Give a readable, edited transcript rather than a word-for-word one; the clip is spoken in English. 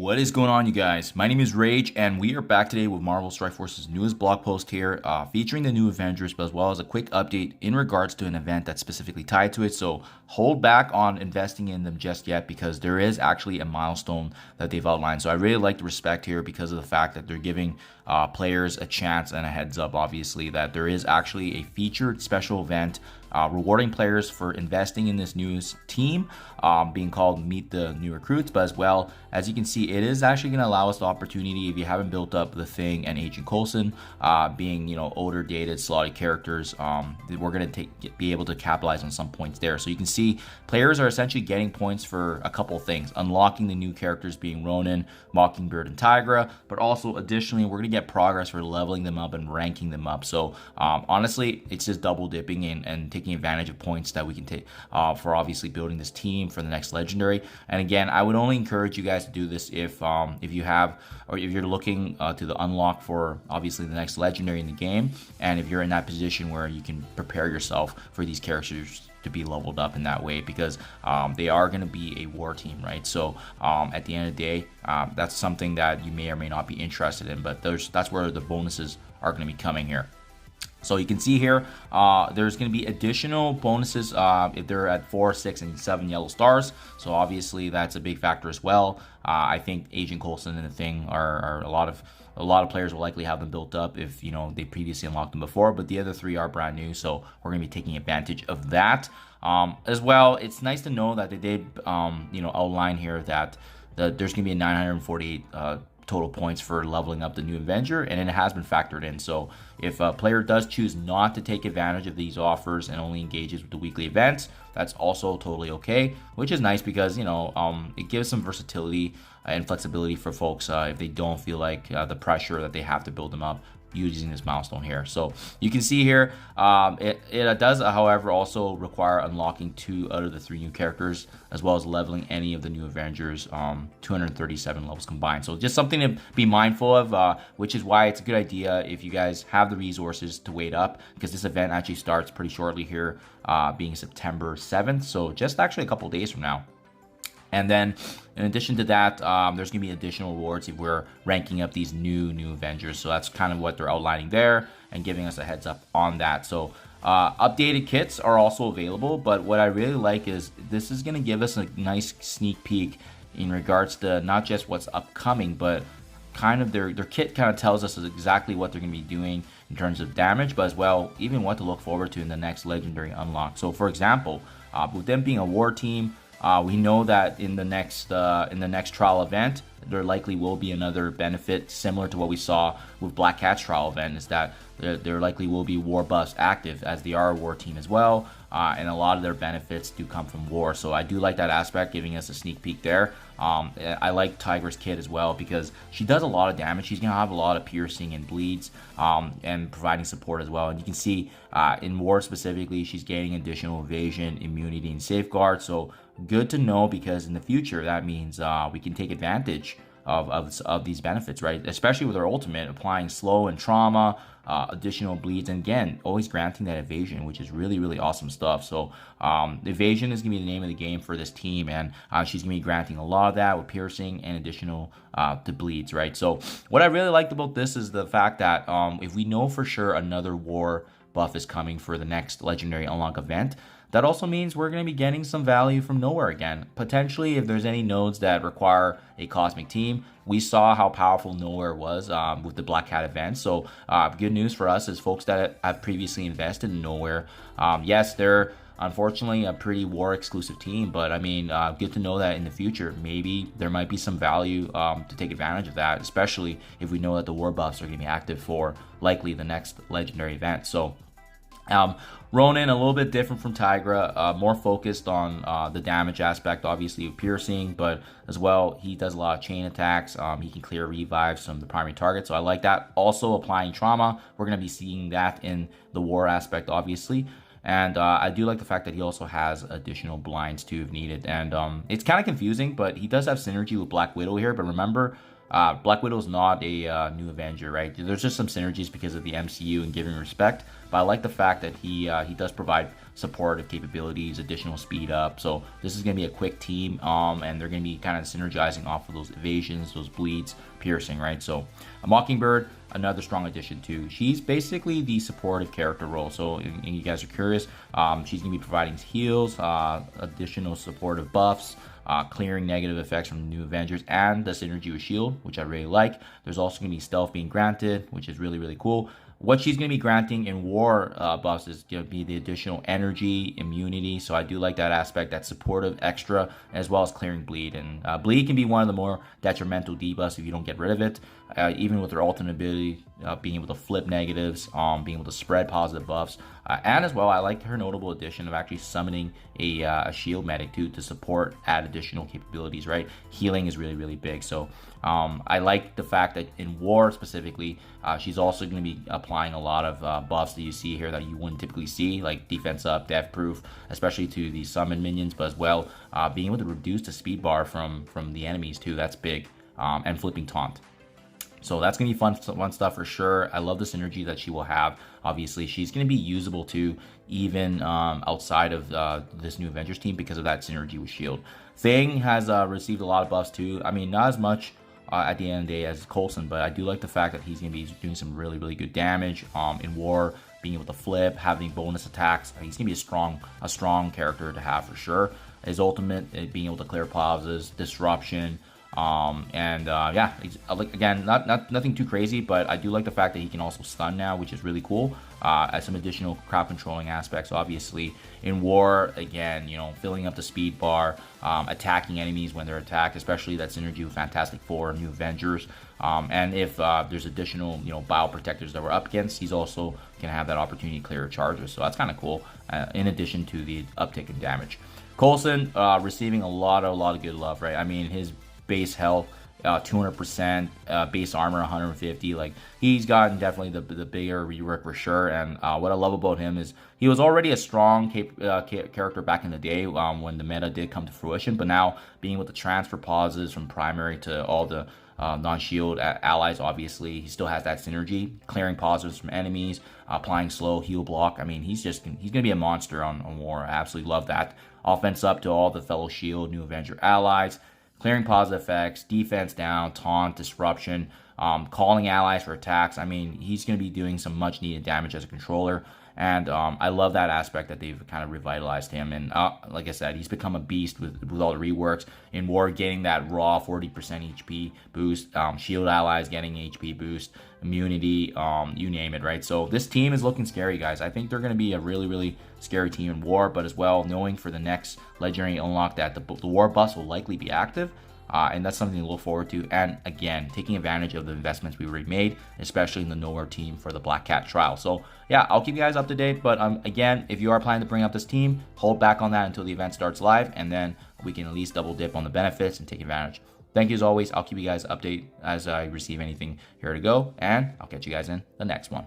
What is going on, you guys? My name is Rayge, and we are back today with Marvel Strike Force's newest blog post here, featuring the new Avengers, but as well as a quick update in regards to an event that's specifically tied to it. So hold back on investing in them just yet, because there is actually a milestone that they've outlined. So I really like the respect here because of the fact that they're giving players a chance and a heads up, obviously, that there is actually a featured special event rewarding players for investing in this new team, being called Meet the New Recruits. But as well, as you can see, it is actually going to allow us the opportunity, if you haven't built up the Thing and Agent Coulson, being older, dated, slotted characters, we're going to be able to capitalize on some points there. So you can see players are essentially getting points for a couple of things: unlocking the new characters being Ronin, Mockingbird, and Tigra, but also additionally we're going to get progress for leveling them up and ranking them up. So honestly, it's just double dipping and taking advantage of points that we can take for obviously building this team for the next legendary. And again, I would only encourage you guys to do this if you have, or if you're looking to the unlock for obviously the next legendary in the game, and if you're in that position where you can prepare yourself for these characters to be leveled up in that way, because they are going to be a war team, right? So at the end of the day, that's something that you may or may not be interested in, but that's where the bonuses are going to be coming here. So you can see here, there's going to be additional bonuses if they're at 4, 6, and 7 yellow stars. So obviously that's a big factor as well. I think Agent Coulson and the Thing are a lot of players will likely have them built up if they previously unlocked them before. But the other 3 are brand new, so we're going to be taking advantage of that. As well, it's nice to know that they did outline here that there's going to be a 948 total points for leveling up the new Avenger, and it has been factored in. So if a player does choose not to take advantage of these offers and only engages with the weekly events, that's also totally okay, which is nice because it gives some versatility and flexibility for folks if they don't feel like the pressure that they have to build them up using this milestone here. So you can see here, it does, however, also require unlocking 2 out of the 3 new characters, as well as leveling any of the new Avengers, 237 levels combined. So just something to be mindful of, which is why it's a good idea if you guys have the resources to wait up, because this event actually starts pretty shortly here, being September 7th. So just actually a couple days from now. And then, in addition to that, there's going to be additional rewards if we're ranking up these new Avengers. So that's kind of what they're outlining there and giving us a heads up on that. So updated kits are also available, but what I really like is this is going to give us a nice sneak peek in regards to not just what's upcoming, but kind of their kit kind of tells us exactly what they're going to be doing in terms of damage, but as well even what to look forward to in the next legendary unlock. So for example, with them being a war team, we know that in the next trial event, there likely will be another benefit similar to what we saw with Black Cat's trial event, is that there likely will be war buffs active, as they are a war team as well, and a lot of their benefits do come from war. So I do like that aspect, giving us a sneak peek there. I like Tigra's kit as well because she does a lot of damage. She's going to have a lot of piercing and bleeds, and providing support as well. And you can see in war specifically, she's gaining additional evasion, immunity, and safeguard. So good to know, because in the future that means we can take advantage of these benefits, right? Especially with our ultimate applying slow and trauma, additional bleeds, and again, always granting that evasion, which is really, really awesome stuff. So evasion is going to be the name of the game for this team, and she's going to be granting a lot of that with piercing and additional to bleeds, right? So what I really liked about this is the fact that if we know for sure another war buff is coming for the next legendary unlock event, that also means we're going to be getting some value from nowhere again. Potentially, if there's any nodes that require a cosmic team, we saw how powerful nowhere was with the Black Cat event. So good news for us as folks that have previously invested in nowhere. Yes, they're unfortunately a pretty war exclusive team, but I mean, good to know that in the future, maybe there might be some value to take advantage of that, especially if we know that the war buffs are going to be active for likely the next legendary event. So Ronin, a little bit different from Tigra, more focused on the damage aspect, obviously with piercing, but as well, he does a lot of chain attacks. He can clear revives from the primary target, so I like that. Also applying trauma, we're going to be seeing that in the war aspect, obviously. And I do like the fact that he also has additional blinds too if needed. And it's kind of confusing, but he does have synergy with Black Widow here. But remember, Black Widow is not a new Avenger, right? There's just some synergies because of the MCU and giving respect, but I like the fact that he does provide supportive capabilities, additional speed up. So this is going to be a quick team, and they're going to be kind of synergizing off of those evasions, those bleeds, piercing, right? So a Mockingbird, another strong addition too. She's basically the supportive character role. So and you guys are curious, she's going to be providing heals, additional supportive buffs, clearing negative effects from the new Avengers, and the synergy with S.H.I.E.L.D., which I really like. There's also going to be stealth being granted, which is really, really cool. What she's going to be granting in war buffs is going to be the additional energy, immunity. So I do like that aspect, that supportive extra, as well as clearing bleed. And bleed can be one of the more detrimental debuffs if you don't get rid of it. Even with her ultimate ability, being able to flip negatives, being able to spread positive buffs. And as well, I like her notable addition of actually summoning a shield medic too to support, add additional capabilities, right? Healing is really, really big. So I like the fact that in war specifically, she's also going to be applying a lot of buffs that you see here that you wouldn't typically see, like defense up, death proof, especially to the summon minions, but as well being able to reduce the speed bar from the enemies too. That's big. And flipping taunt. So that's going to be fun stuff for sure. I love the synergy that she will have. Obviously, she's going to be usable too, even outside of this new Avengers team because of that synergy with S.H.I.E.L.D. Thing has received a lot of buffs too. I mean, not as much at the end of the day as Coulson, but I do like the fact that he's going to be doing some really, really good damage in war, being able to flip, having bonus attacks. He's going to be a strong character to have for sure. His ultimate, being able to clear pauses, disruption, yeah, again, nothing too crazy, but I do like the fact that he can also stun now, which is really cool. As some additional crowd controlling aspects, obviously in war, again, you know, filling up the speed bar, attacking enemies when they're attacked, especially that synergy with Fantastic Four and New Avengers. And if there's additional, you know, bio protectors that we're up against, he's also can have that opportunity to clear charges. So that's kind of cool. In addition to the uptick in damage, Coulson receiving a lot of good love, right? I mean, his base health 200%, base armor 150. Like, he's gotten definitely the bigger rework for sure. And what I love about him is he was already a strong character back in the day when the meta did come to fruition, but now being able to transfer pauses from primary to all the non-shield allies, obviously he still has that synergy, clearing pauses from enemies, applying slow heal block. I mean, he's gonna be a monster on war. I absolutely love that. Offense up to all the fellow shield new Avenger allies, clearing positive effects, defense down, taunt, disruption, calling allies for attacks. I mean, he's going to be doing some much needed damage as a controller. And I love that aspect that they've kind of revitalized him. And like I said, he's become a beast with all the reworks. In war, getting that raw 40% HP boost. Shield allies getting HP boost. Immunity, you name it, right? So this team is looking scary, guys. I think they're going to be a really, really scary team in war. But as well, knowing for the next Legendary Unlock that the war buffs will likely be active. And that's something to look forward to. And again, taking advantage of the investments we already made, especially in the Nowhere team for the Black Cat trial. So yeah, I'll keep you guys up to date. But again, if you are planning to bring up this team, hold back on that until the event starts live, and then we can at least double dip on the benefits and take advantage. Thank you as always. I'll keep you guys updated as I receive anything here to go, and I'll catch you guys in the next one.